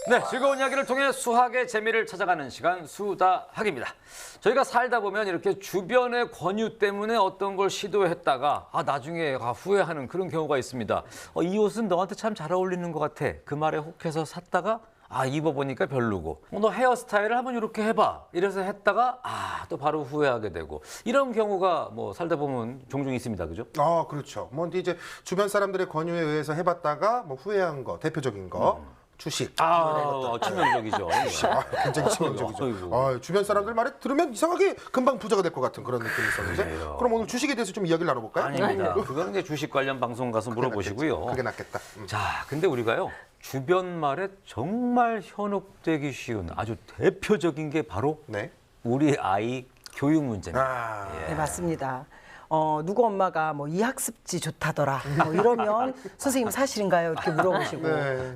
네, 즐거운 이야기를 통해 수학의 재미를 찾아가는 시간 수다학입니다. 저희가 살다 보면 이렇게 주변의 권유 때문에 어떤 걸 시도했다가 나중에 후회하는 그런 경우가 있습니다. 이 옷은 너한테 참 잘 어울리는 것 같아. 그 말에 혹해서 샀다가 입어보니까 별로고 너 헤어스타일을 한번 이렇게 해봐 이래서 했다가 또 바로 후회하게 되고 이런 경우가 뭐 살다 보면 종종 있습니다. 그죠? 그렇죠. 뭐 이제 주변 사람들의 권유에 의해서 해봤다가 뭐 후회한 거 대표적인 거 주식. 치명적이죠. 굉장히 치명적이죠. 주변 사람들 말에 들으면 이상하게 금방 부자가 될 것 같은 그런 느낌이 있었는데 그럼 오늘 주식에 대해서 좀 이야기를 나눠볼까요? 아닙니다. 그거는 이제 주식 관련 방송 가서 물어보시고요. 그게 낫겠다. 자, 근데 우리가요. 주변 말에 정말 현혹되기 쉬운 아주 대표적인 게 바로 우리 아이 교육 문제입니다. 네, 맞습니다. 누구 엄마가 뭐 이 학습지 좋다더라 뭐 이러면 선생님 사실인가요? 이렇게 물어보시고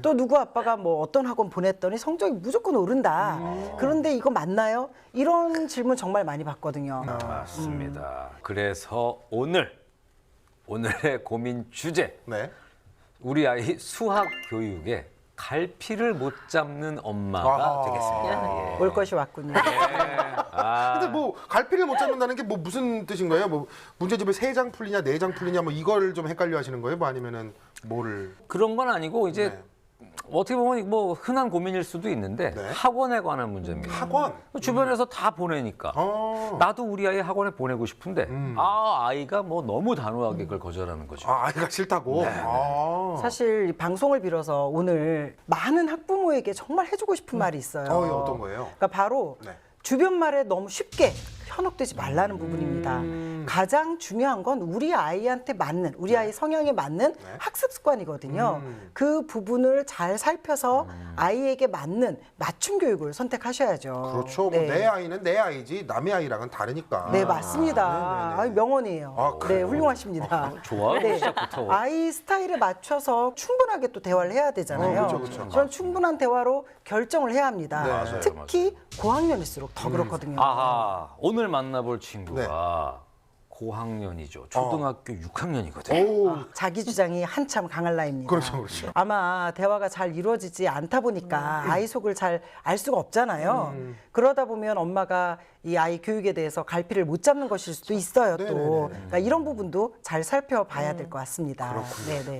또 누구 아빠가 뭐 어떤 학원 보냈더니 성적이 무조건 오른다. 그런데 이거 맞나요? 이런 질문 정말 많이 받거든요. 맞습니다. 그래서 오늘의 고민 주제 우리 아이 수학 교육에 갈피를 못 잡는 엄마가 되겠습니다. 올 것이 왔군요. 근데 뭐 갈피를 못 잡는다는 게 뭐 무슨 뜻인 거예요? 뭐 문제집을 3장 풀리냐 4장 풀리냐 뭐 이걸 좀 헷갈려 하시는 거예요? 뭐 아니면은 뭐를 그런 건 아니고 이제 어떻게 보면 뭐 흔한 고민일 수도 있는데 학원에 관한 문제입니다. 학원? 주변에서 다 보내니까 나도 우리 아이 학원에 보내고 싶은데 아이가 뭐 너무 단호하게 그걸 거절하는 거죠. 아이가 싫다고? 사실 이 방송을 빌어서 오늘 많은 학부모에게 정말 해주고 싶은 말이 있어요. 어떤 거예요? 그러니까 바로 주변 말에 너무 쉽게 현혹되지 말라는 부분입니다. 가장 중요한 건 우리 아이한테 맞는, 우리 아이 성향에 맞는 학습 습관이거든요. 그 부분을 잘 살펴서 아이에게 맞는 맞춤 교육을 선택하셔야죠. 그렇죠. 뭐 내 아이는 내 아이지 남의 아이랑은 다르니까. 네, 맞습니다. 명언이에요. 네, 훌륭하십니다. 좋아, 시작부터. 아이 스타일에 맞춰서 충분하게 또 대화를 해야 되잖아요. 그렇죠. 그런 충분한 대화로 결정을 해야 합니다. 특히 고학년일수록 더 그렇거든요. 오늘 만나볼 친구가 고학년이죠. 초등학교 6학년이거든요. 자기 주장이 한참 강할 나이입니다. 그렇죠. 아마 대화가 잘 이루어지지 않다 보니까 아이 속을 잘 알 수가 없잖아요. 그러다 보면 엄마가 이 아이 교육에 대해서 갈피를 못 잡는 것일 수도 있어요. 또 그러니까 이런 부분도 잘 살펴봐야 될 것 같습니다.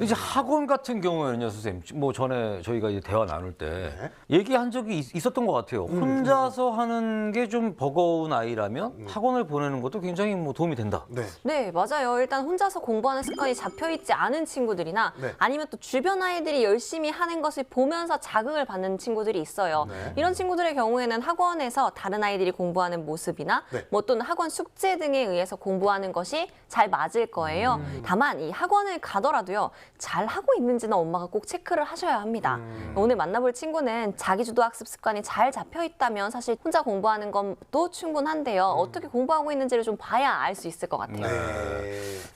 이제 학원 같은 경우에는요, 선생님. 뭐 전에 저희가 이제 대화 나눌 때 얘기한 적이 있었던 것 같아요. 혼자서 하는 게 좀 버거운 아이라면 학원을 보내는 것도 굉장히 뭐 도움이 된다. 네, 맞아요. 일단 혼자서 공부하는 습관이 잡혀있지 않은 친구들이나 아니면 또 주변 아이들이 열심히 하는 것을 보면서 자극을 받는 친구들이 있어요. 이런 친구들의 경우에는 학원에서 다른 아이들이 공부하는 모습이나 뭐 또는 학원 숙제 등에 의해서 공부하는 것이 잘 맞을 거예요. 다만 이 학원을 가더라도요. 잘 하고 있는지는 엄마가 꼭 체크를 하셔야 합니다. 오늘 만나볼 친구는 자기주도 학습 습관이 잘 잡혀있다면 사실 혼자 공부하는 것도 충분한데요. 어떻게 공부하고 있는지를 좀 봐야 알 수 있을 것 같아요.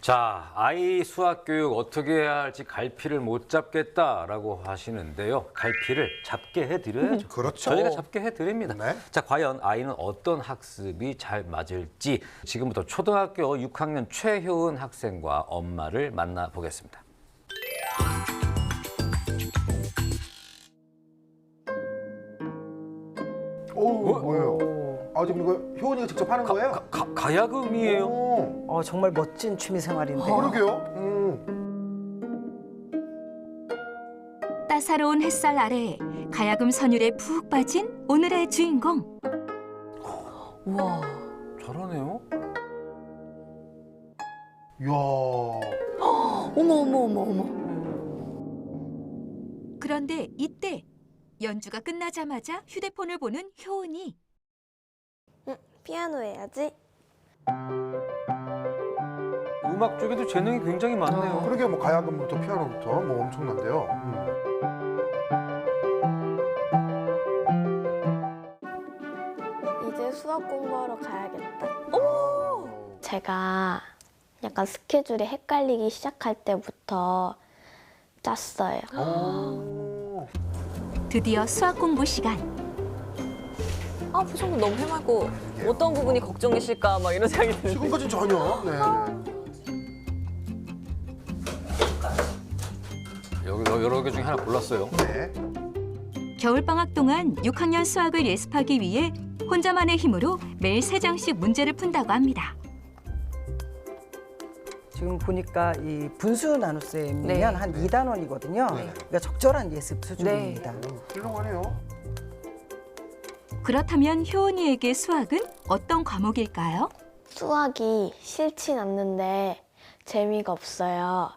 자, 아이 수학 교육 어떻게 해야 할지 갈피를 못 잡겠다라고 하시는데요. 갈피를 잡게 해드려야죠. 그렇죠. 저희가 잡게 해드립니다. 자, 과연 아이는 어떤 학습이 잘 맞을지 지금부터 초등학교 6학년 최효은 학생과 엄마를 만나보겠습니다. 뭐예요? 지금 이거 효은이가 직접 하는 거예요? 가야금이에요. 정말 멋진 취미 생활인데요. 그러게요. 따사로운 햇살 아래 가야금 선율에 푹 빠진 오늘의 주인공. 우와. 잘하네요. 이야. 어머. 그런데 이때 연주가 끝나자마자 휴대폰을 보는 효은이. 피아노 해야지. 음악 쪽에도 재능이 굉장히 많네요. 그러게 뭐 가야금부터 피아노부터 뭐 엄청난데요. 이제 수학 공부하러 가야겠다. 제가 약간 스케줄이 헷갈리기 시작할 때부터 짰어요. 드디어 수학 공부 시간. 표정도 너무 해맑고 어떤 부분이 걱정이실까 막 이런 생각이 드는데. 지금까지 전혀. 여러 개 중에 하나 골랐어요. 겨울방학 동안 6학년 수학을 예습하기 위해 혼자만의 힘으로 매일 3장씩 문제를 푼다고 합니다. 지금 보니까 이 분수 나눗셈이면 네. 한 2단원이거든요. 그러니까 적절한 예습 수준입니다. 훌륭하네요. 그렇다면 효은이에게 수학은 어떤 과목일까요? 수학이 싫진 않는데 재미가 없어요.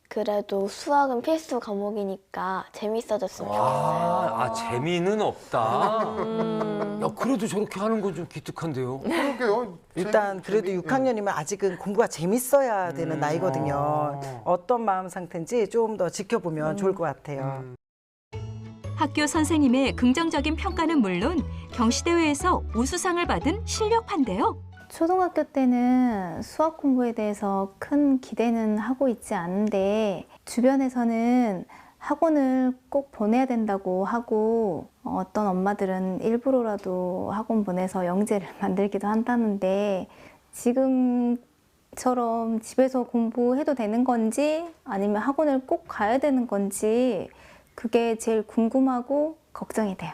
그래도 수학은 필수 과목이니까 재밌어졌으면 좋겠어요. 재미는 없다. 야, 그래도 저렇게 하는 건 좀 기특한데요. 그러게요. 일단 그래도 6학년이면 아직은 공부가 재밌어야 되는 나이거든요. 어떤 마음 상태인지 좀 더 지켜보면 좋을 것 같아요. 학교 선생님의 긍정적인 평가는 물론 경시대회에서 우수상을 받은 실력파인데요. 초등학교 때는 수학 공부에 대해서 큰 기대는 하고 있지 않은데 주변에서는 학원을 꼭 보내야 된다고 하고 어떤 엄마들은 일부러라도 학원 보내서 영재를 만들기도 한다는데 지금처럼 집에서 공부해도 되는 건지 아니면 학원을 꼭 가야 되는 건지 그게 제일 궁금하고 걱정이 돼요.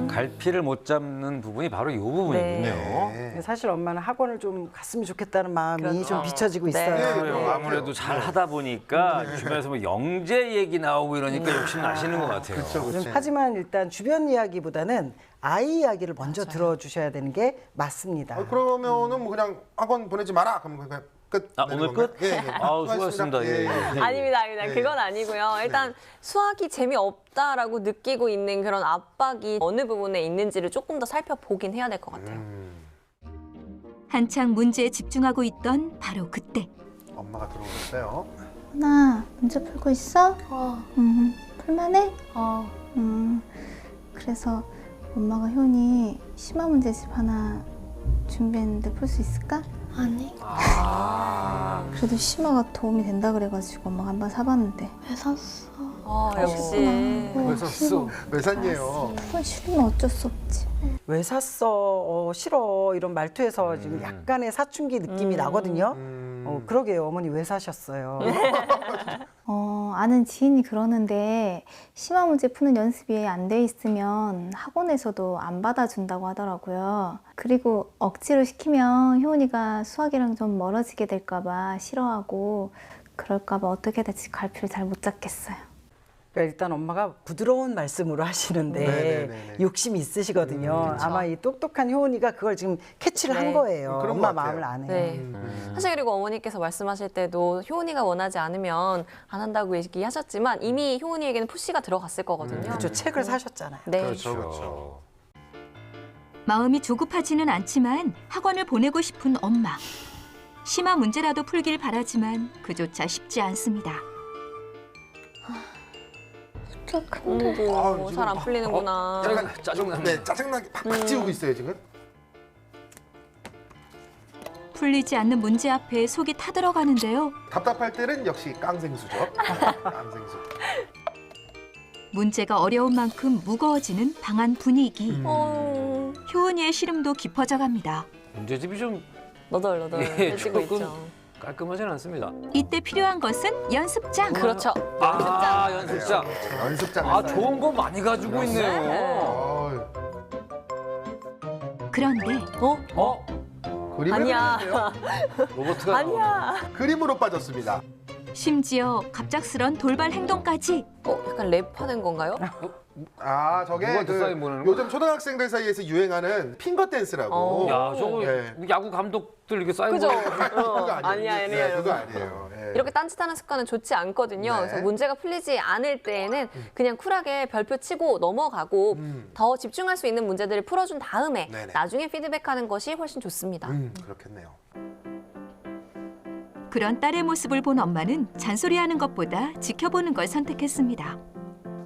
갈피를 못 잡는 부분이 바로 이 부분이군요. 근데 사실 엄마는 학원을 좀 갔으면 좋겠다는 마음이 그렇죠. 좀 비춰지고 네. 있어요. 그래요. 아무래도 잘 하다 보니까 주변에서 뭐 영재 얘기 나오고 이러니까 욕심 나시는 것 같아요. 그렇죠. 하지만 일단 주변 이야기보다는 아이 이야기를 먼저 들어주셔야 되는 게 맞습니다. 그러면은 뭐 그냥 학원 보내지 마라. 그럼 그냥 끝. 오늘 내는 건가요? 끝? 예, 예. 아우, 수고하셨습니다. 예, 예. 아닙니다. 네. 그건 아니고요. 일단 수학이 재미없다라고 느끼고 있는 그런 압박이 어느 부분에 있는지를 조금 더 살펴보긴 해야 될 것 같아요. 한창 문제에 집중하고 있던 바로 그때 엄마가 들어오셨어요. 하나 문제 풀고 있어? 풀만해? 그래서 엄마가 효은이 심화 문제집 하나 준비했는데 풀 수 있을까? 아니, 그래도 심화가 도움이 된다 그래가지고 엄마가 한번 사봤는데 왜 샀어? 역시. 왜 샀어? 왜 샀냐요? 그건 싫으면 어쩔 수 없지. 왜 샀어? 싫어. 이런 말투에서 지금 약간의 사춘기 느낌이 나거든요. 그러게요. 어머니 왜 사셨어요? 아는 지인이 그러는데 심화 문제 푸는 연습이 안 돼 있으면 학원에서도 안 받아준다고 하더라고요. 그리고 억지로 시키면 효은이가 수학이랑 좀 멀어지게 될까 봐 싫어하고 그럴까 봐 어떻게 될지 갈피를 잘 못 잡겠어요. 그러니까 일단 엄마가 부드러운 말씀으로 하시는데 네네네네. 욕심이 있으시거든요. 아마 이 똑똑한 효은이가 그걸 지금 캐치를 한 네. 거예요. 그런 엄마 것 같아요. 마음을 아네요. 네. 사실 그리고 어머니께서 말씀하실 때도 효은이가 원하지 않으면 안 한다고 얘기하셨지만 이미 효은이에게는 푸시가 들어갔을 거거든요. 그렇죠. 책을 사셨잖아요. 네. 그렇죠. 마음이 조급하지는 않지만 학원을 보내고 싶은 엄마. 심화 문제라도 풀길 바라지만 그조차 쉽지 않습니다. 진짜 큰데. 잘 안 풀리는구나. 짜증나네. 네, 짜증나게 팍팍 지우고 있어요 지금. 풀리지 않는 문제 앞에 속이 타들어가는데요. 답답할 때는 역시 깡생수죠. 깡생수. 문제가 어려운 만큼 무거워지는 방안 분위기. 효은이의 시름도 깊어져 갑니다. 문제집이 좀 너덜너덜해지고 조금 있죠. 깔끔하진 않습니다. 이때 필요한 것은 연습장. 그렇죠. 연습장. 연습장. 좋은 거 많이 가지고 있네요. 그런데 그림을 아니야. 그리는데요. 로버트가 아니야. 그림으로 빠졌습니다. 심지어 갑작스런 돌발 행동까지. 약간 랩하는 건가요? 아, 저게 누구한테 사인 보내는 요즘 초등학생들 사이에서 유행하는 핑거 댄스라고. 야, 저거 네. 야구 감독들 이렇게 사인 그죠? 그거 아니에요. 아니야. 네, 그거 아니에요. 예. 이렇게 딴짓하는 습관은 좋지 않거든요. 네. 그래서 문제가 풀리지 않을 때에는 그냥 쿨하게 별표 치고 넘어가고 더 집중할 수 있는 문제들을 풀어준 다음에 네네. 나중에 피드백하는 것이 훨씬 좋습니다. 그렇겠네요. 그런 딸의 모습을 본 엄마는 잔소리하는 것보다 지켜보는 걸 선택했습니다.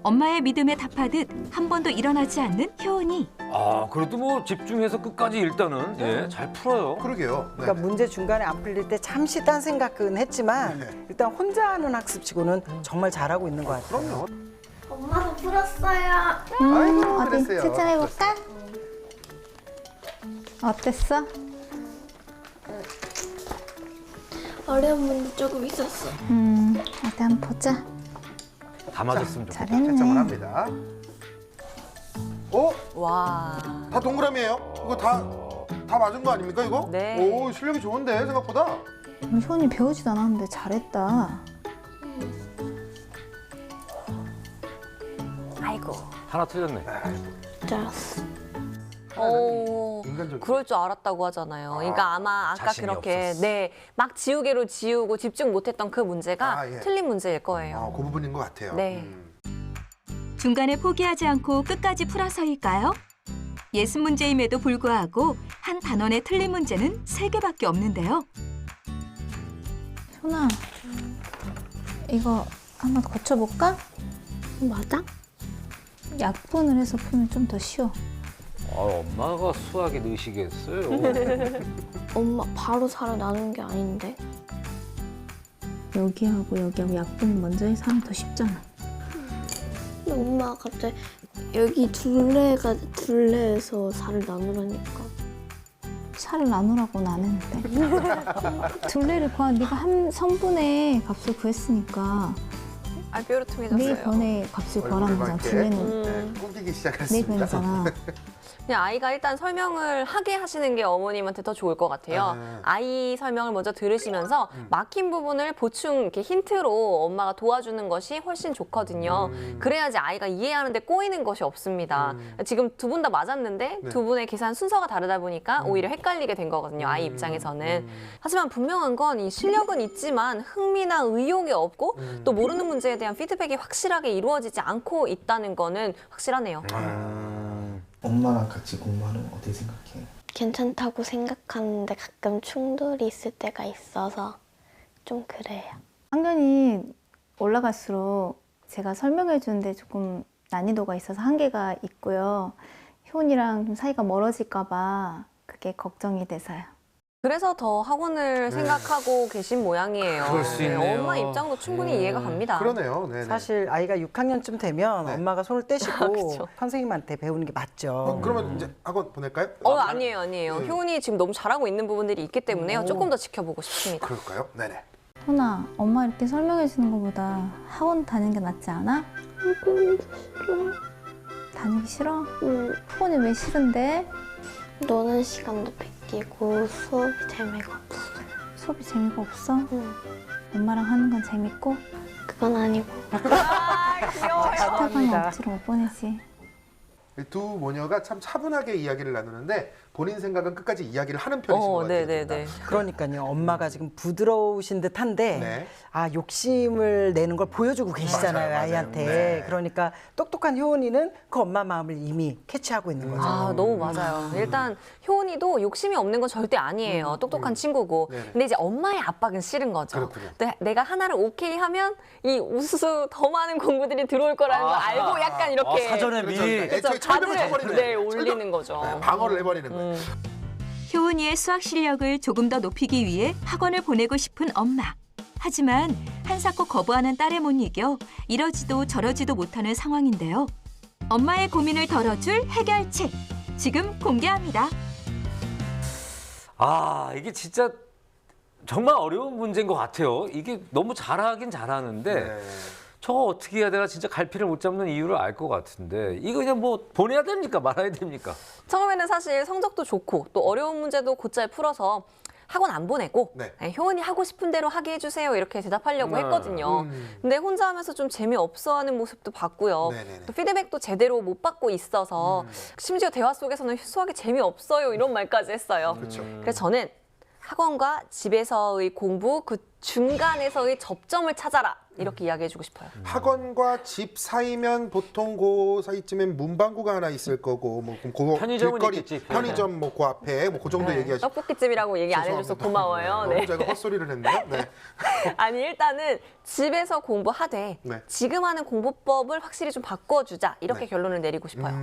엄마의 믿음에 답하듯 한 번도 일어나지 않는 효은이. 그래도 뭐 집중해서 끝까지 일단은 잘 풀어요. 그러게요. 그러니까 네. 문제 중간에 안 풀릴 때 잠시 딴 생각은 했지만 네. 일단 혼자 하는 학습치고는 정말 잘하고 있는 것 같아요. 그럼요. 엄마도 풀었어요. 아이고, 어디 그랬어요. 채점해볼까? 어땠어? 어려운 문제 조금 있었어. 어디 한번 보자. 다 맞았으면 좋겠다. 잘했네. 채점을 합니다. 와. 다 동그라미예요? 이거 다 맞은 거 아닙니까 이거? 네. 오, 실력이 좋은데 생각보다. 효은이 배우지도 않았는데 잘했다. 아이고. 하나 틀렸네. 알았어. 인간적인. 그럴 줄 알았다고 하잖아요. 그러니까 아마 아까 자신이 그렇게 없었어. 막 지우개로 지우고 집중 못했던 그 문제가 예. 틀린 문제일 거예요. 그 부분인 것 같아요. 네. 중간에 포기하지 않고 끝까지 풀어서일까요? 예습 문제임에도 불구하고 한 단원의 틀린 문제는 3개밖에 없는데요. 효은아, 이거 한번 고쳐볼까? 맞아? 약분을 해서 풀면 좀 더 쉬워. 엄마가 수학에 넣으시겠어요? 엄마 바로 살아나는 게 아닌데. 여기하고 여기하고 약분 먼저 해서 하면 더 쉽잖아. 근데 엄마가 갑자기 여기 둘레에서 살을 나누라니까. 살을 나누라고는 안 했는데. 둘레를 구한 네가 한 성분의 값을 구했으니까 아, 네 뾰루퉁해졌어요. 변의 값을 구하라는 거잖아. 둘레는 네, 꾸기기 네 시작했습니다. 변이잖아. 그냥 아이가 일단 설명을 하게 하시는 게 어머님한테 더 좋을 것 같아요. 네. 아이 설명을 먼저 들으시면서 막힌 부분을 보충 이렇게 힌트로 엄마가 도와주는 것이 훨씬 좋거든요. 그래야지 아이가 이해하는데 꼬이는 것이 없습니다. 지금 두 분 다 맞았는데 네. 두 분의 계산 순서가 다르다 보니까 오히려 헷갈리게 된 거거든요. 아이 입장에서는. 하지만 분명한 건 이 실력은 있지만 흥미나 의욕이 없고 또 모르는 문제에 대한 피드백이 확실하게 이루어지지 않고 있다는 거는 확실하네요. 엄마랑 같이 공부하는 건 어떻게 생각해? 괜찮다고 생각하는데 가끔 충돌이 있을 때가 있어서 좀 그래요. 학년이 올라갈수록 제가 설명해 주는데 조금 난이도가 있어서 한계가 있고요. 효은이랑 좀 사이가 멀어질까 봐 그게 걱정이 돼서요. 그래서 더 학원을 생각하고 계신 모양이에요. 그럴 수 있네요. 엄마 입장도 충분히 이해가 갑니다. 그러네요. 네네. 사실 아이가 6학년쯤 되면 네. 엄마가 손을 떼시고 그쵸. 선생님한테 배우는 게 맞죠. 그러면 이제 학원 보낼까요? 아니에요. 네. 효은이 지금 너무 잘하고 있는 부분들이 있기 때문에요. 오. 조금 더 지켜보고 싶습니다. 그럴까요? 네네. 효은아, 엄마 이렇게 설명해 주는 것보다 학원 다니는 게 낫지 않아? 다니기 싫어? 학원이 왜 싫은데? 노는 시간도 뺏기고 수업이 재미가 없어. 수업이 재미가 없어? 응. 엄마랑 하는 건 재밌고 그건 아니고. 귀여워요. 싫다고는 감사합니다. 억지로 못 보내지. 두 모녀가 참 차분하게 이야기를 나누는데 본인 생각은 끝까지 이야기를 하는 편이신 것 같아요. 네네네. 그러니까요. 엄마가 지금 부드러우신 듯한데 네. 욕심을 내는 걸 보여주고 계시잖아요. 맞아요. 아이한테. 네. 그러니까 똑똑한 효은이는 그 엄마 마음을 이미 캐치하고 있는 거죠. 너무 맞아요. 일단 효은이도 욕심이 없는 건 절대 아니에요. 똑똑한 친구고. 네네. 근데 이제 엄마의 압박은 싫은 거죠. 그렇군요. 내가 하나를 오케이 하면 이 우수수 더 많은 공부들이 들어올 거라는 걸 알고 약간 이렇게 사전에 그렇죠. 미리. 애초에 철벽을 바늘을 쳐버리는 올리는 거죠. 방어를 해버리는 거예요. 효은이의 수학 실력을 조금 더 높이기 위해 학원을 보내고 싶은 엄마. 하지만 한사코 거부하는 딸에 못 이겨 이러지도 저러지도 못하는 상황인데요. 엄마의 고민을 덜어줄 해결책 지금 공개합니다. 이게 진짜 정말 어려운 문제인 것 같아요. 이게 너무 잘하긴 잘하는데 네. 저거 어떻게 해야 내가 진짜 갈피를 못 잡는 이유를 알 것 같은데 이거 그냥 뭐 보내야 됩니까 말아야 됩니까? 처음에는 사실 성적도 좋고 또 어려운 문제도 곧잘 풀어서 학원 안 보내고 네. 효은이 하고 싶은 대로 하게 해주세요 이렇게 대답하려고 했거든요. 근데 혼자 하면서 좀 재미없어하는 모습도 봤고요. 네네네. 또 피드백도 제대로 못 받고 있어서 심지어 대화 속에서는 수학이 재미없어요 이런 말까지 했어요. 그렇죠. 그래서 저는 학원과 집에서의 공부 그 중간에서의 접점을 찾아라 이렇게 이야기해주고 싶어요. 학원과 집 사이면 보통 그 사이쯤엔 문방구가 하나 있을 거고 뭐 그 편의점은 길거리, 있겠지. 편의점 뭐 그 앞에 뭐 그 정도 얘기하시죠. 떡볶이집이라고 얘기 안 해줘서 고마워요. 너무 네. 제가 헛소리를 했네요. 네. 아니 일단은 집에서 공부하되 네. 지금 하는 공부법을 확실히 좀 바꿔주자 이렇게 네. 결론을 내리고 싶어요.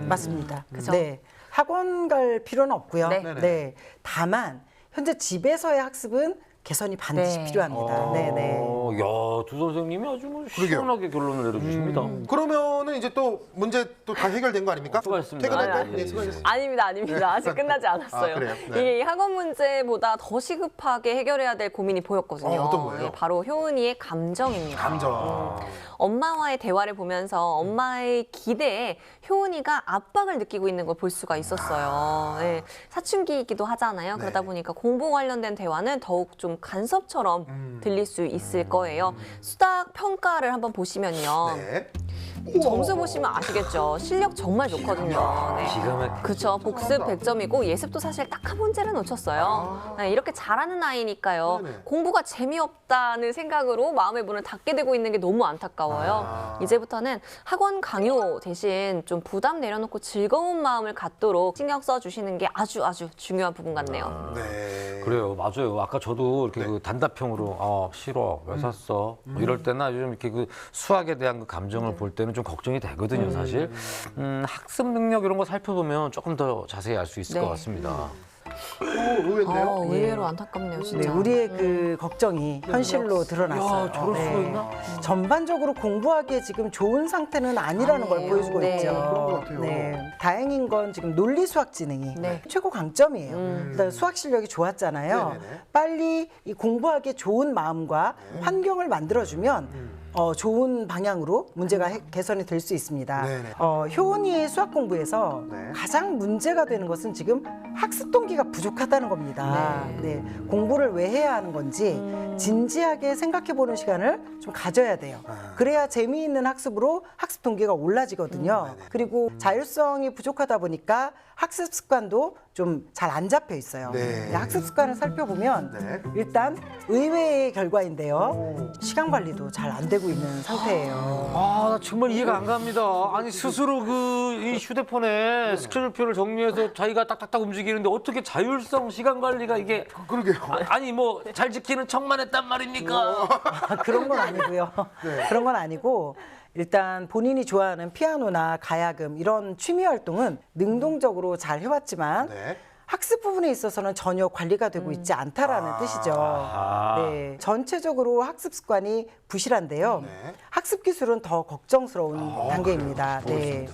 맞습니다. 그죠? 네. 학원 갈 필요는 없고요. 네. 네네. 네. 다만 현재 집에서의 학습은 개선이 반드시 네. 필요합니다. 네네. 야, 두 선생님이 아주 뭐 시원하게 결론을 내려주십니다. 그러면은 이제 또 문제 또 다 해결된 거 아닙니까? 수고하셨습니다. 퇴근할까요? 예, 예, 네, 수고하셨습니다. 아닙니다. 아직 끝나지 않았어요. 아, 그래요? 네. 이게 학원 문제보다 더 시급하게 해결해야 될 고민이 보였거든요. 어떤 거예요? 네, 바로 효은이의 감정입니다. 감정. 엄마와의 대화를 보면서 엄마의 기대에 효은이가 압박을 느끼고 있는 걸 볼 수가 있었어요. 네, 사춘기이기도 하잖아요. 그러다 네. 보니까 공부 관련된 대화는 더욱 좀 간섭처럼 들릴 수 있을 거예요. 수학 평가를 한번 보시면요. 네. 점수 보시면 아시겠죠. 실력 정말 좋거든요. 네. 기가 막히게. 그쵸. 복습 100점이고 예습도 사실 딱 한 문제를 놓쳤어요. 네, 이렇게 잘하는 아이니까요. 네네. 공부가 재미없다는 생각으로 마음의 문을 닫게 되고 있는 게 너무 안타까워요. 이제부터는 학원 강요 대신 좀 부담 내려놓고 즐거운 마음을 갖도록 신경 써주시는 게 아주 중요한 부분 같네요. 네. 그래요, 맞아요. 아까 저도 이렇게 네. 그 단답형으로 싫어, 왜 샀어? 뭐 이럴 때나 요즘 이렇게 그 수학에 대한 그 감정을 볼 때는 좀 걱정이 되거든요, 사실. 학습 능력 이런 거 살펴보면 조금 더 자세히 알 수 있을 네. 것 같습니다. 의외인데요? 의외로 안타깝네요, 네, 진짜. 우리의 그 걱정이 현실로 드러났어요. 야, 저럴 수가 있나? 전반적으로 공부하기에 지금 좋은 상태는 아니라는 걸 아니에요. 보여주고 네. 있죠. 그런 것 같아요. 다행인 건 지금 논리 수학 지능이 네. 최고 강점이에요. 일단 수학 실력이 좋았잖아요. 네네네. 빨리 이 공부하기에 좋은 마음과 환경을 만들어주면 좋은 방향으로 문제가 개선이 될 수 있습니다. 네네. 효은이의 수학 공부에서 네. 가장 문제가 되는 것은 지금 학습 동기가 부족하다는 겁니다. 네. 공부를 왜 해야 하는 건지 진지하게 생각해보는 시간을 좀 가져야 돼요. 그래야 재미있는 학습으로 학습 동기가 올라지거든요. 그리고 자율성이 부족하다 보니까 학습 습관도 좀 잘 안 잡혀 있어요. 네. 학습 습관을 살펴보면 네. 일단 의외의 결과인데요. 시간 관리도 잘 안 되고 있는 상태예요. 아, 나 정말 이해가 안 갑니다. 아니, 스스로 이 휴대폰에 스케줄표를 정리해서 자기가 딱딱딱 움직이는데 어떻게 자율성 시간 관리가 이게 그러게요. 아니 뭐 잘 지키는 척만 했단 말입니까? 그런 건 아니고요. 그런 건 아니고 일단 본인이 좋아하는 피아노나 가야금 이런 취미 활동은 능동적으로 잘 해왔지만 네. 학습 부분에 있어서는 전혀 관리가 되고 있지 않다라는 뜻이죠. 네, 전체적으로 학습 습관이 부실한데요. 네. 학습 기술은 더 걱정스러운 단계입니다. 네.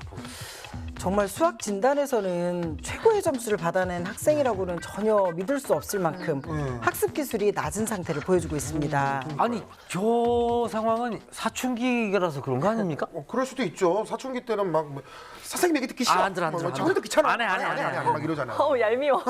정말 수학 진단에서는 최고의 점수를 받아낸 학생이라고는 전혀 믿을 수 없을 만큼 학습 기술이 낮은 상태를 보여주고 있습니다. 아니, 저 상황은 사춘기라서 그런 거 아닙니까? 그럴 수도 있죠. 사춘기 때는 막 선생님 얘기 듣기 싫어. 안 들어. 저희도 귀찮아. 안 해. 막 이러잖아요. 얄미워.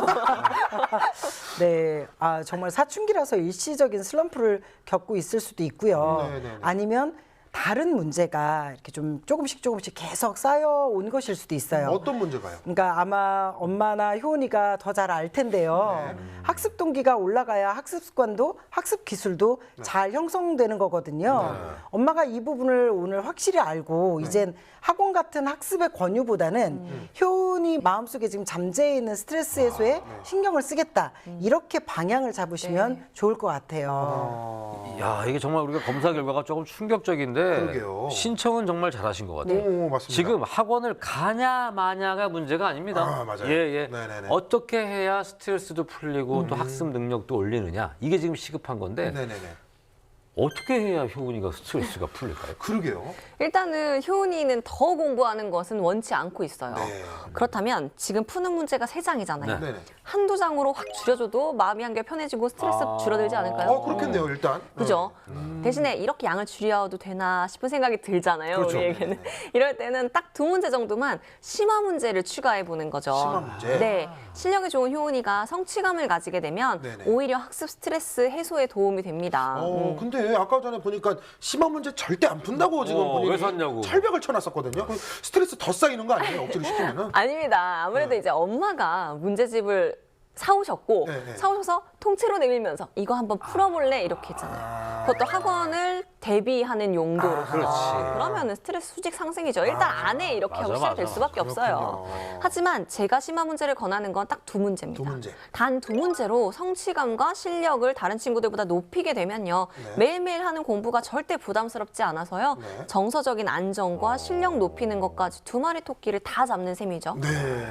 네, 정말 사춘기라서 일시적인 슬럼프를 겪고 있을 수도 있고요. 네네네. 아니면 다른 문제가 이렇게 좀 조금씩 계속 쌓여온 것일 수도 있어요. 어떤 문제가요? 그러니까 아마 엄마나 효은이가 더 잘 알 텐데요. 학습 동기가 올라가야 학습 습관도 학습 기술도 잘 형성되는 거거든요. 엄마가 이 부분을 오늘 확실히 알고 이젠 학원 같은 학습의 권유보다는 효은이 마음속에 지금 잠재해 있는 스트레스 해소에 신경을 쓰겠다. 이렇게 방향을 잡으시면 좋을 것 같아요. 야, 이게 정말 우리가 검사 결과가 조금 충격적인데 그러게요. 신청은 정말 잘하신 것 같아요. 오, 맞습니다. 지금 학원을 가냐 마냐가 문제가 아닙니다. 아, 맞아요. 예. 네네네. 어떻게 해야 스트레스도 풀리고 또 학습 능력도 올리느냐. 이게 지금 시급한 건데 네네네. 어떻게 해야 효은이가 스트레스가 풀릴까요? 그러게요. 일단은 효은이는 더 공부하는 것은 원치 않고 있어요. 네. 그렇다면 지금 푸는 문제가 3장이잖아요. 네네. 한두 장으로 확 줄여줘도 마음이 한결 편해지고 스트레스 줄어들지 않을까요? 그렇겠네요, 일단. 그죠? 대신에 이렇게 양을 줄여도 되나 싶은 생각이 들잖아요, 그렇죠. 우리에게는. 이럴 때는 딱 2문제 정도만 심화 문제를 추가해 보는 거죠. 심화 문제? 네. 실력이 좋은 효은이가 성취감을 가지게 되면 네네. 오히려 학습 스트레스 해소에 도움이 됩니다. 근데 아까 전에 보니까 심한 문제 절대 안 푼다고 지금 본인이 왜 샀냐고. 철벽을 쳐놨었거든요. 그럼 스트레스 더 쌓이는 거 아니에요? 억지로 시키면은? 아닙니다. 아무래도 이제 엄마가 문제집을 사오셨고 네네. 사오셔서 통째로 내밀면서 이거 한번 풀어볼래 이렇게 했잖아요. 그것도 학원을 대비하는 용도로. 그렇지. 그러면은 스트레스 수직 상승이죠. 일단 안 해 이렇게 하고 시작될 수밖에 없어요. 하지만 제가 심화 문제를 권하는 건 딱 2문제입니다. 2문제. 단 2문제로 성취감과 실력을 다른 친구들보다 높이게 되면요. 매일매일 하는 공부가 절대 부담스럽지 않아서요. 정서적인 안정과 실력 높이는 것까지 2마리 토끼를 다 잡는 셈이죠.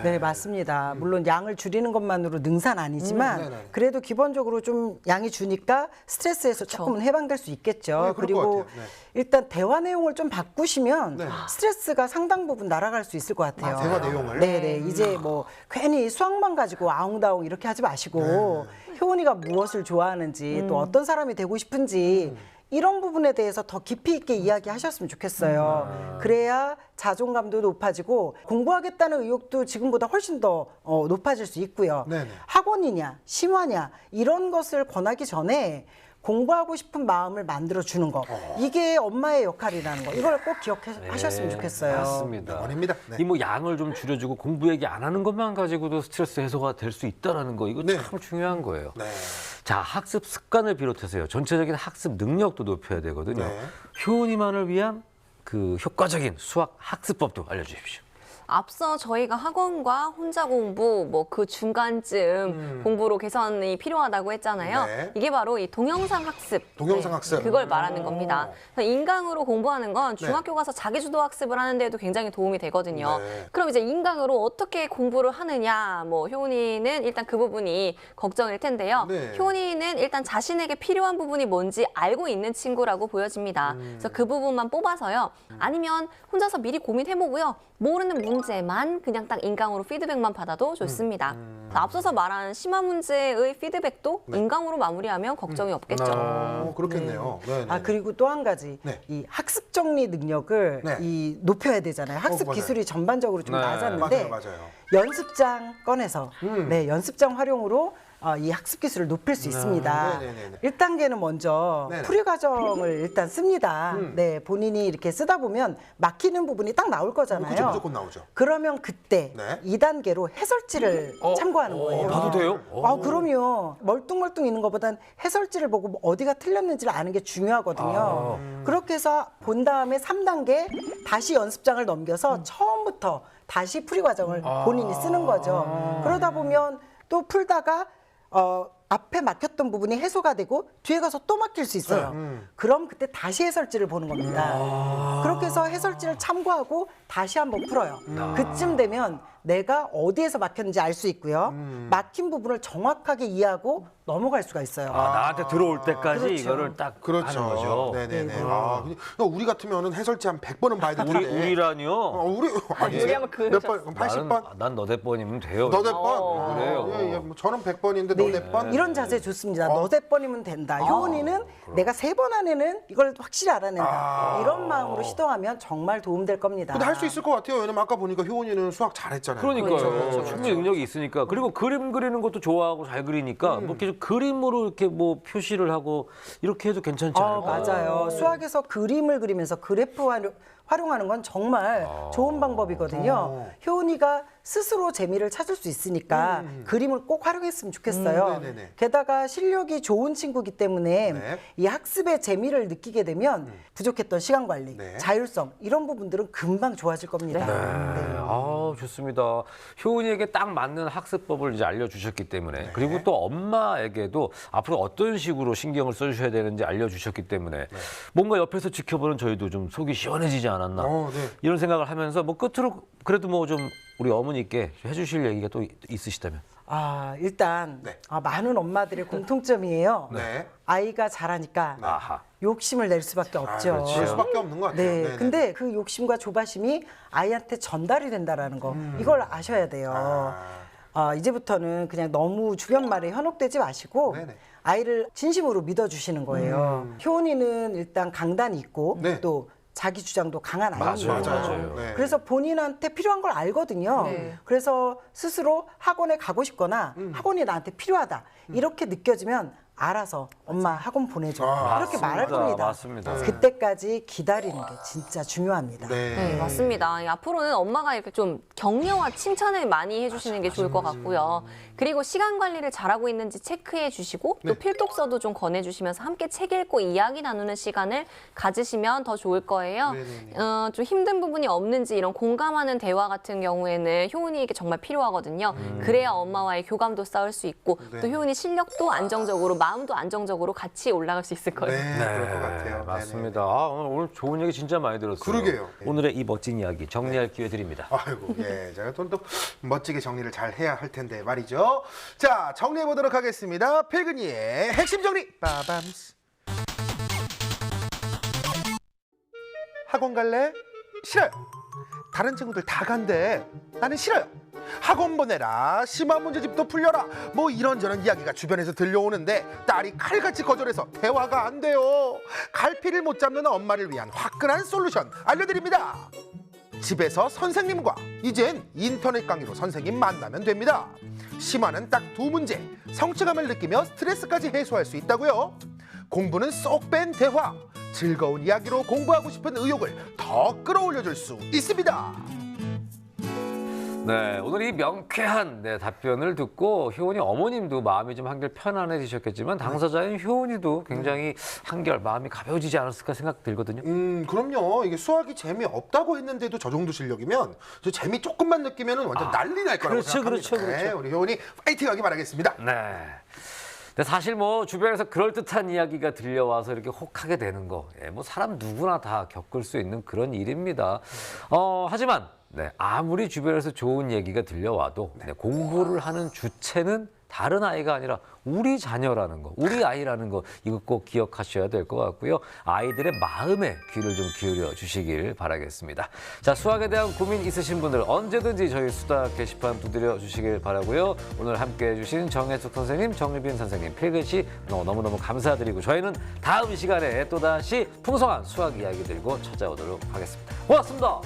네, 맞습니다. 물론 양을 줄이는 것만으로 능사는 아니지만 네네. 그래도 기본적으로 좀 양이 주니까 스트레스에서 조금은 해방될 수 있겠죠. 네, 그럴 것 그리고 같아요. 네. 일단 대화 내용을 좀 바꾸시면 네. 스트레스가 상당 부분 날아갈 수 있을 것 같아요. 대화 내용을? 네네. 이제 뭐 괜히 수학만 가지고 아웅다웅 이렇게 하지 마시고 효은이가 무엇을 좋아하는지 또 어떤 사람이 되고 싶은지 이런 부분에 대해서 더 깊이 있게 이야기하셨으면 좋겠어요. 그래야 자존감도 높아지고 공부하겠다는 의욕도 지금보다 훨씬 더 높아질 수 있고요. 네네. 학원이냐 심화냐 이런 것을 권하기 전에 공부하고 싶은 마음을 만들어 주는 거 이게 엄마의 역할이라는 거 이걸 꼭 기억하셨으면 좋겠어요. 맞습니다. 원입니다. 네. 이 뭐 양을 좀 줄여주고 공부 얘기 안 하는 것만 가지고도 스트레스 해소가 될 수 있다라는 거 이거 네. 참 중요한 거예요. 네. 자, 학습 습관을 비롯해서요. 전체적인 학습 능력도 높여야 되거든요. 네. 효은이만을 위한 그 효과적인 수학 학습법도 알려주십시오. 앞서 저희가 학원과 혼자 공부, 뭐 그 중간쯤 공부로 개선이 필요하다고 했잖아요. 네. 이게 바로 이 동영상 학습. 동영상 학습. 그걸 말하는 겁니다. 그래서 인강으로 공부하는 건 중학교 가서 자기주도 학습을 하는 데에도 굉장히 도움이 되거든요. 네. 그럼 이제 인강으로 어떻게 공부를 하느냐, 뭐 효은이는 일단 그 부분이 걱정일 텐데요. 네. 효은이는 일단 자신에게 필요한 부분이 뭔지 알고 있는 친구라고 보여집니다. 그래서 그 부분만 뽑아서요. 아니면 혼자서 미리 고민해보고요. 모르는 문제만 그냥 딱 인강으로 피드백만 받아도 좋습니다. 앞서서 말한 심화 문제의 피드백도 인강으로 마무리하면 걱정이 없겠죠. 그렇겠네요. 네, 네. 아 그리고 또 한 가지 네. 이 학습 정리 능력을 네. 이 높여야 되잖아요. 학습 맞아요. 기술이 전반적으로 좀 네. 낮았는데 맞아요. 연습장 꺼내서 네 연습장 활용으로 이 학습 기술을 높일 수 있습니다. 네네네네. 1단계는 먼저 네네. 풀이 과정을 일단 씁니다. 네 본인이 이렇게 쓰다 보면 막히는 부분이 딱 나올 거잖아요. 그죠, 무조건 나오죠. 그러면 그때 네. 2단계로 해설지를 참고하는 거예요. 봐도 돼요? 그럼요. 멀뚱멀뚱 있는 것보단 해설지를 보고 뭐 어디가 틀렸는지를 아는 게 중요하거든요. 그렇게 해서 본 다음에 3단계 다시 연습장을 넘겨서 처음부터 다시 풀이 과정을 본인이 쓰는 거죠. 그러다 보면 또 풀다가 앞에 막혔던 부분이 해소가 되고 뒤에 가서 또 막힐 수 있어요. 그럼 그때 다시 해설지를 보는 겁니다. 그렇게 해서 해설지를 참고하고 다시 한번 풀어요. 그쯤 되면 내가 어디에서 막혔는지 알 수 있고요. 막힌 부분을 정확하게 이해하고 넘어갈 수가 있어요. 나한테 들어올 때까지 그렇죠. 이거를 딱 그렇죠. 하는 거죠. 네네네. 그러니까 우리 같으면은 해설지 한 100번은 봐야 되는데. 우리라뇨? 우리 아니 우리하면 몇 번? 80번? 난 너댓 번이면 돼요. 너댓 번? 그래요. 예, 예. 뭐 저는 100번인데 너댓 번? 이런 자세 좋습니다. 너댓 번이면 된다. 효은이는 내가 3번 안에는 이걸 확실히 알아낸다. 이런 마음으로 시도하면 정말 도움될 겁니다. 근데 할 수 있을 것 같아요. 왜냐면 아까 보니까 효은이는 수학 잘했잖아요. 그러니까요. 충분히 능력이 있으니까. 그리고 그림 그리는 것도 좋아하고 잘 그리니까 뭐 계속 그림으로 이렇게 뭐 표시를 하고 이렇게 해도 괜찮지 않을까? 맞아요. 수학에서 그림을 그리면서 그래프 활용하는 건 정말 좋은 방법이거든요. 효은이가 스스로 재미를 찾을 수 있으니까 그림을 꼭 활용했으면 좋겠어요. 네네네. 게다가 실력이 좋은 친구기 때문에 네. 이 학습의 재미를 느끼게 되면 부족했던 시간 관리, 네. 자율성 이런 부분들은 금방 좋아질 겁니다. 네. 좋습니다. 효은이에게 딱 맞는 학습법을 이제 알려주셨기 때문에 그리고 또 엄마에게도 앞으로 어떤 식으로 신경을 써주셔야 되는지 알려주셨기 때문에 뭔가 옆에서 지켜보는 저희도 좀 속이 시원해지지 않았나 네. 이런 생각을 하면서 뭐 끝으로 그래도 뭐 좀 우리 어머니께 해주실 얘기가 또 있으시다면. 일단 네. 많은 엄마들의 공통점이에요. 네. 아이가 잘하니까 아하. 욕심을 낼 수밖에 없죠. 그렇죠. 그럴 수밖에 없는 것 같아요. 네, 네네. 근데 그 욕심과 조바심이 아이한테 전달이 된다라는 거 이걸 아셔야 돼요. 이제부터는 그냥 너무 주변 말에 현혹되지 마시고 네네. 아이를 진심으로 믿어주시는 거예요. 효은이는 일단 강단이 있고 네. 또 자기 주장도 강한 아이예요. 맞아요. 네. 그래서 본인한테 필요한 걸 알거든요. 그래서 스스로 학원에 가고 싶거나 학원이 나한테 필요하다 이렇게 느껴지면 알아서 엄마 학원 보내줘. 아, 이렇게 말할 맞습니다. 겁니다. 맞습니다. 그때까지 기다리는 게 진짜 중요합니다. 네, 맞습니다. 앞으로는 엄마가 이렇게 좀 격려와 칭찬을 많이 해주시는 게 좋을 것 같고요. 그리고 시간 관리를 잘하고 있는지 체크해 주시고 또 필독서도 좀 권해주시면서 함께 책 읽고 이야기 나누는 시간을 가지시면 더 좋을 거예요. 좀 힘든 부분이 없는지 이런 공감하는 대화 같은 경우에는 효은이에게 정말 필요하거든요. 그래야 엄마와의 교감도 쌓을 수 있고 또 효은이 실력도 안정적으로 마음도 안정적으로 같이 올라갈 수 있을 거예요. 네, 그럴 것 같아요. 맞습니다. 아, 오늘 좋은 얘기 진짜 많이 들었어요. 그러게요. 오늘의 이 멋진 이야기 정리할 기회 드립니다. 아이고, 예, 제가 또 멋지게 정리를 잘 해야 할 텐데 말이죠. 자, 정리해 보도록 하겠습니다. 필근이의 핵심 정리. 빠밤스. 학원 갈래? 싫어요. 다른 친구들 다 간대. 나는 싫어요. 학원 보내라, 심한 문제집도 풀려라, 뭐 이런저런 이야기가 주변에서 들려오는데 딸이 칼같이 거절해서 대화가 안 돼요. 갈피를 못 잡는 엄마를 위한 화끈한 솔루션 알려드립니다. 집에서 선생님과 이젠 인터넷 강의로 선생님 만나면 됩니다. 심화는 딱 2문제, 성취감을 느끼며 스트레스까지 해소할 수 있다고요. 공부는 쏙 뺀 대화, 즐거운 이야기로 공부하고 싶은 의욕을 더 끌어올려줄 수 있습니다. 네, 오늘 이 명쾌한 답변을 듣고 효은이 어머님도 마음이 좀 한결 편안해지셨겠지만 당사자인 효은이도 굉장히 한결 마음이 가벼워지지 않았을까 생각 들거든요. 그럼요. 이게 수학이 재미없다고 했는데도 저 정도 실력이면 저 재미 조금만 느끼면 완전 난리 날 거라고 그렇죠, 생각합니다. 그렇죠, 그렇죠. 네, 우리 효은이 파이팅하기 바라겠습니다. 네. 근데 사실 뭐 주변에서 그럴듯한 이야기가 들려와서 이렇게 혹하게 되는 거, 뭐 사람 누구나 다 겪을 수 있는 그런 일입니다. 하지만 아무리 주변에서 좋은 얘기가 들려와도 공부를 하는 주체는 다른 아이가 아니라 우리 자녀라는 거, 우리 아이라는 거 이거 꼭 기억하셔야 될 것 같고요. 아이들의 마음에 귀를 좀 기울여 주시길 바라겠습니다. 자, 수학에 대한 고민 있으신 분들 언제든지 저희 수다 게시판 두드려 주시길 바라고요. 오늘 함께해 주신 정혜숙 선생님, 정유빈 선생님, 필근 씨 너무너무 감사드리고 저희는 다음 시간에 또다시 풍성한 수학 이야기 들고 찾아오도록 하겠습니다. 고맙습니다.